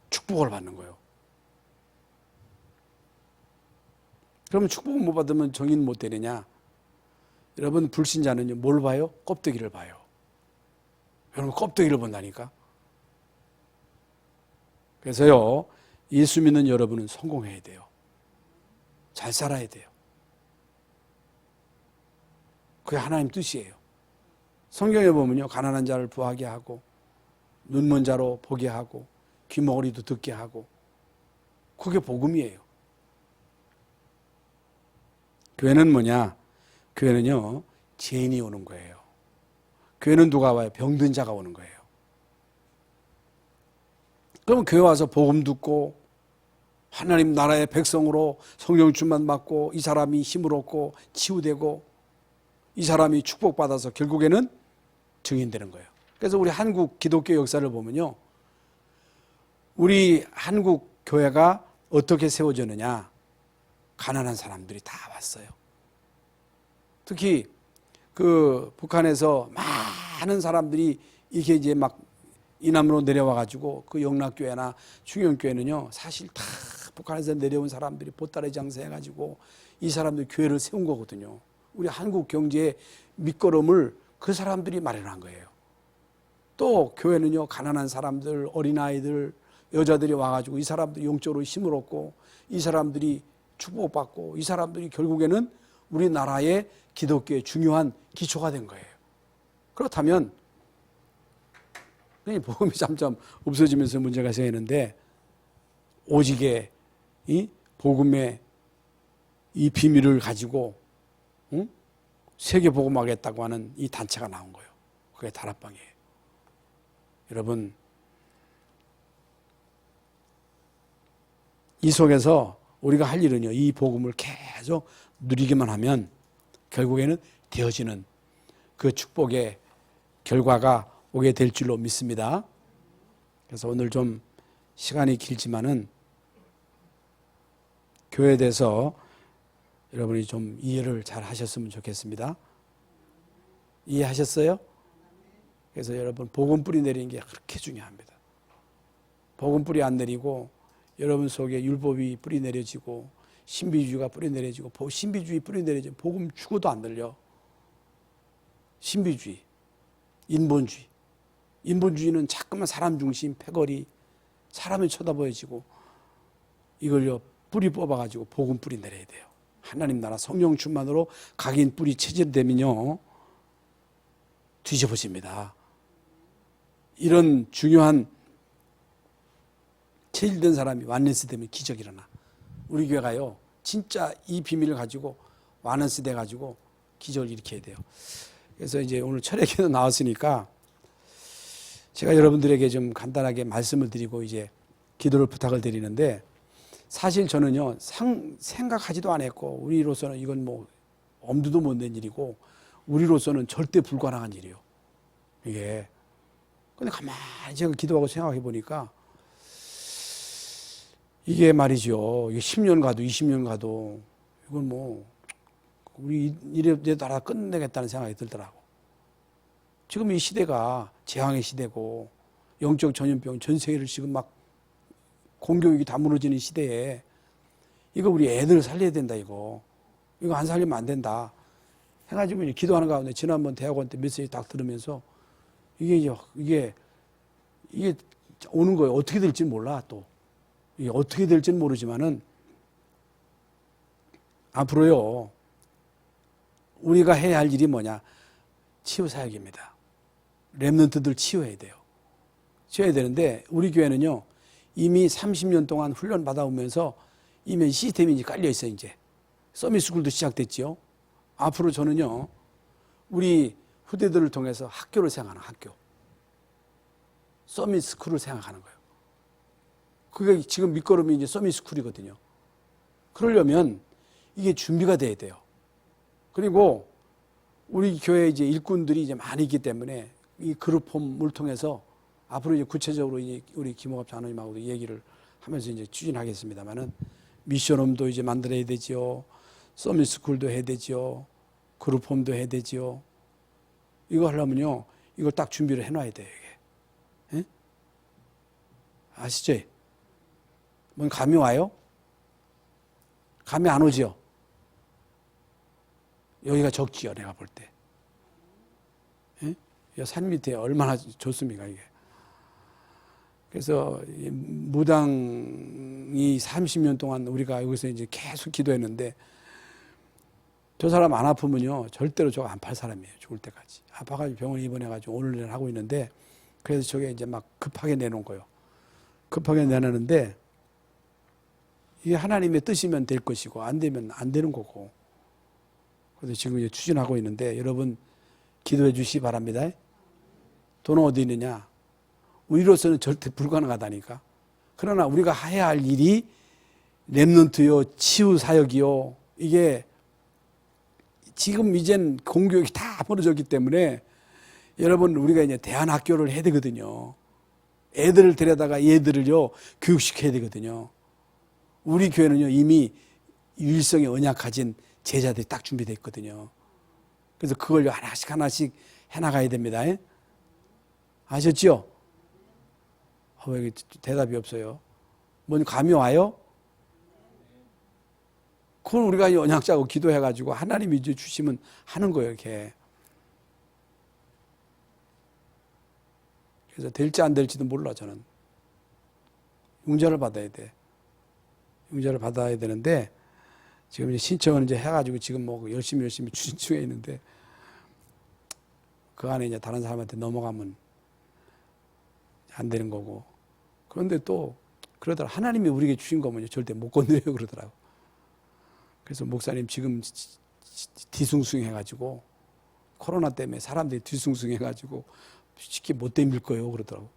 축복을 받는 거예요. 그러면 축복을 못 받으면 정의는 못 되느냐? 여러분, 불신자는요, 뭘 봐요? 껍데기를 봐요. 여러분, 껍데기를 본다니까. 그래서요, 예수 믿는 여러분은 성공해야 돼요. 잘 살아야 돼요. 그게 하나님 뜻이에요. 성경에 보면요, 가난한 자를 부하게 하고 눈먼 자로 보게 하고 귀머거리도 듣게 하고, 그게 복음이에요. 교회는 뭐냐? 교회는요, 죄인이 오는 거예요. 교회는 누가 와요? 병든 자가 오는 거예요. 그러면 교회 와서 복음 듣고 하나님 나라의 백성으로 성령 충만 받고 이 사람이 힘을 얻고 치유되고 이 사람이 축복받아서 결국에는 증인되는 거예요. 그래서 우리 한국 기독교 역사를 보면요, 우리 한국 교회가 어떻게 세워졌느냐? 가난한 사람들이 다 왔어요. 특히 그 북한에서 많은 사람들이 이게 이제 막 이남으로 내려와가지고 그 영락교회나 충영교회는요 사실 다 북한에서 내려온 사람들이 보따리 장사해가지고 이 사람들 교회를 세운 거거든요. 우리 한국 경제의 밑거름을 그 사람들이 마련한 거예요. 또 교회는요 가난한 사람들, 어린아이들, 여자들이 와가지고 이 사람들이 영적으로 힘을 얻고 이 사람들이 축복받고 이 사람들이 결국에는 우리나라의 기독교의 중요한 기초가 된 거예요. 그렇다면 복음이 점점 없어지면서 문제가 생기는데 오직에 이 복음의 이 비밀을 가지고 세계 복음하겠다고 하는 이 단체가 나온 거예요. 그게 다락방이에요. 여러분 이 속에서 우리가 할 일은요 이 복음을 계속 누리기만 하면 결국에는 되어지는 그 축복의 결과가 오게 될 줄로 믿습니다. 그래서 오늘 좀 시간이 길지만은 교회에 대해서 여러분이 좀 이해를 잘 하셨으면 좋겠습니다. 이해하셨어요? 그래서 여러분 복음 뿌리 내리는 게 그렇게 중요합니다. 복음 뿌리 안 내리고 여러분 속에 율법이 뿌리 내려지고 신비주의가 뿌리 내려지고 신비주의 뿌리 내려지고 복음 죽어도 안 들려. 신비주의, 인본주의는 자꾸만 사람 중심, 패거리, 사람을 쳐다보여지고 이걸요 뿌리 뽑아가지고 복음 뿌리 내려야 돼요. 하나님 나라 성령 충만으로 각인 뿌리 체질되면요 뒤집어집니다. 이런 중요한 체질된 사람이 완전스 되면 기적이 일어나. 우리 교회가요 진짜 이 비밀을 가지고 완전스 돼가지고 기적을 일으켜야 돼요. 그래서 이제 오늘 철회기도 나왔으니까 제가 여러분들에게 좀 간단하게 말씀을 드리고 이제 기도를 부탁을 드리는데 사실 저는요 생각하지도 않았고 우리로서는 이건 뭐 엄두도 못 낸 일이고 우리로서는 절대 불가능한 일이에요. 이게 근데 가만히 제가 기도하고 생각해 보니까 이게 말이죠. 이게 10년 가도 20년 가도 이건 뭐 우리 이래 따라 끝내겠다는 생각이 들더라고. 지금 이 시대가 재앙의 시대고 영적 전염병 전 세계를 지금 막 공교육이 다 무너지는 시대에 이거 우리 애들 살려야 된다 이거 안 살리면 안 된다 해가지고 이제 기도하는 가운데 지난번 대학원 때 메시지 딱 들으면서 이게 오는 거예요. 어떻게 될지 몰라 또 이게 어떻게 될지는 모르지만은 앞으로요 우리가 해야 할 일이 뭐냐 치유 사역입니다. 렘넌트들 치유해야 돼요. 치유해야 되는데 우리 교회는요 이미 30년 동안 훈련 받아오면서 이미 시스템이 이제 깔려 있어요. 이제 서밋스쿨도 시작됐지요. 앞으로 저는요 우리 후대들을 통해서 학교를 생각하는 학교 서밋스쿨을 생각하는 거예요. 그게 지금 밑거름이 이제 서밋스쿨이거든요. 그러려면 이게 준비가 돼야 돼요. 그리고 우리 교회 이제 일꾼들이 이제 많이 있기 때문에 이 그룹홈을 통해서 앞으로 이제 구체적으로 이제 우리 김호갑 장로님하고도 얘기를 하면서 이제 추진하겠습니다만은 미션홈도 이제 만들어야 되지요. 서밋스쿨도 해야 되지요. 그룹홈도 해야 되지요. 이거 하려면요, 이걸 딱 준비를 해놔야 돼요, 이게. 예? 아시죠? 뭔 감이 와요? 감이 안 오죠? 여기가 적지요, 내가 볼 때. 예? 산 밑에 얼마나 좋습니까, 이게. 그래서 무당이 30년 동안 우리가 여기서 이제 계속 기도했는데 저 사람 안 아프면요 절대로 저거 안 팔 사람이에요. 죽을 때까지. 아파가지고 병원 입원해가지고 오늘 하고 있는데 그래서 저게 이제 막 급하게 내놓은 거예요. 급하게 내놨는데 이게 하나님의 뜻이면 될 것이고 안 되면 안 되는 거고 그래서 지금 이제 추진하고 있는데 여러분 기도해 주시기 바랍니다. 돈은 어디 있느냐? 우리로서는 절대 불가능하다니까. 그러나 우리가 해야 할 일이 렘넌트요, 치유 사역이요. 이게 지금 이젠 공교육이 다 벌어졌기 때문에 여러분 우리가 이제 대안학교를 해야 되거든요. 애들을 데려다가 얘들을요 교육시켜야 되거든요. 우리 교회는요 이미 유일성의 언약 가진 제자들이 딱 준비되어 있거든요. 그래서 그걸 하나씩 해나가야 됩니다. 아셨죠? 왜 대답이 없어요? 뭔 감이 와요? 그건 우리가 언약자고 기도해가지고 하나님이 이제 주시면 하는 거예요, 이렇게. 그래서 될지 안 될지도 몰라, 저는. 융자를 받아야 돼. 융자를 받아야 되는데, 지금 이제 신청은 이제 해가지고 지금 뭐 열심히 추진 중에 있는데, 그 안에 이제 다른 사람한테 넘어가면 안 되는 거고. 그런데 또, 그러더라. 하나님이 우리에게 주신 거면 절대 못 건드려요, 그러더라고. 그래서 목사님 지금 뒤숭숭해가지고, 코로나 때문에 사람들이 뒤숭숭해가지고, 쉽게 못 덤빌 거예요, 그러더라고.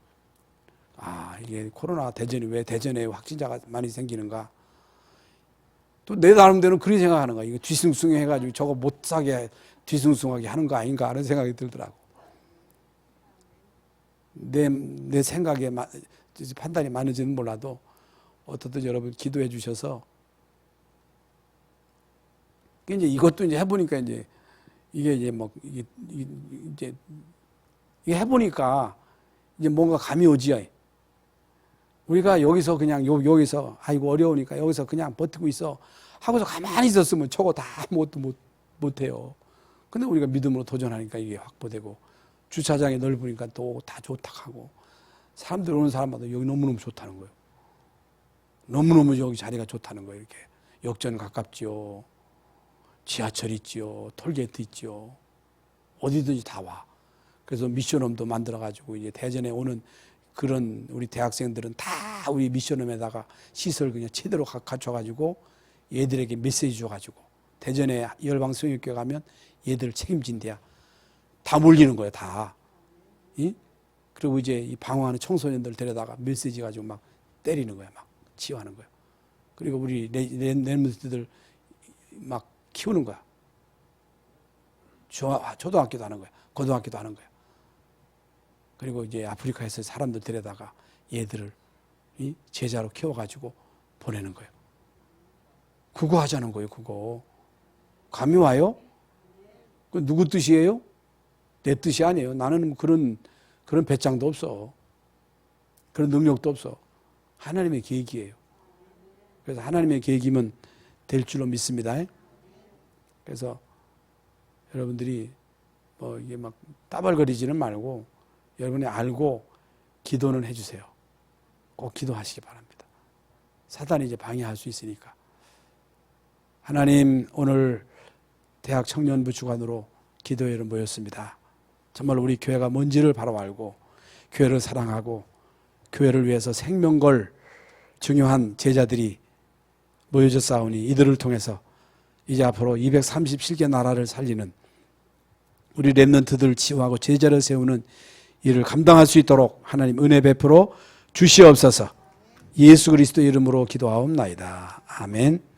아, 이게 코로나 대전이 왜 대전에 확진자가 많이 생기는가? 또 내 나름대로는 그런 생각하는 거야. 이거 뒤숭숭해가지고 저거 못 사게 뒤숭숭하게 하는 거 아닌가 하는 생각이 들더라고. 내 생각에 판단이 많은지는 몰라도 어떻든 여러분 기도해 주셔서 이제 이것도 이제 해보니까 이게 해보니까 이제 뭔가 감이 오지요. 우리가 여기서 그냥 여기서 아이고 어려우니까 여기서 그냥 버티고 있어 하고서 가만히 있었으면 저거 다 아무것도 못해요. 근데 우리가 믿음으로 도전하니까 이게 확보되고 주차장이 넓으니까 또 다 좋다 하고 사람들 오는 사람마다 여기 너무너무 좋다는 거예요. 너무너무 여기 자리가 좋다는 거예요. 이렇게 역전 가깝지요. 지하철 있지요. 톨게이트 있지요. 어디든지 다 와. 그래서 미션홈도 만들어가지고 이제 대전에 오는 그런 우리 대학생들은 다 우리 미션홈에다가 시설 그냥 제대로 갖춰가지고 얘들에게 메시지 줘가지고 대전에 열방성육교회 가면 얘들 책임진대야. 다 몰리는 거야, 다. 이? 그리고 이제 이 방황하는 청소년들 데려다가 메시지 가지고 막 때리는 거야, 막 치유하는 거야. 그리고 우리 랩런트들 막 키우는 거야. 초등학교도 하는 거야. 고등학교도 하는 거야. 그리고 이제 아프리카에서 사람들 데려다가 얘들을 제자로 키워가지고 보내는 거예요. 그거 하자는 거예요, 그거. 감이 와요? 그 누구 뜻이에요? 내 뜻이 아니에요. 나는 그런 배짱도 없어. 그런 능력도 없어. 하나님의 계획이에요. 그래서 하나님의 계획이면 될 줄로 믿습니다. 그래서 여러분들이 뭐 이게 막 따발거리지는 말고 여러분이 알고 기도는 해주세요. 꼭 기도하시기 바랍니다. 사단이 이제 방해할 수 있으니까. 하나님, 오늘 대학 청년부 주관으로 기도회를 모였습니다. 정말 우리 교회가 뭔지를 바로 알고 교회를 사랑하고 교회를 위해서 생명 걸 중요한 제자들이 모여졌사오니 이들을 통해서 이제 앞으로 237개 나라를 살리는 우리 랩런트들을 치유하고 제자를 세우는 이를 감당할 수 있도록 하나님 은혜 베풀어 주시옵소서. 예수 그리스도 이름으로 기도하옵나이다. 아멘.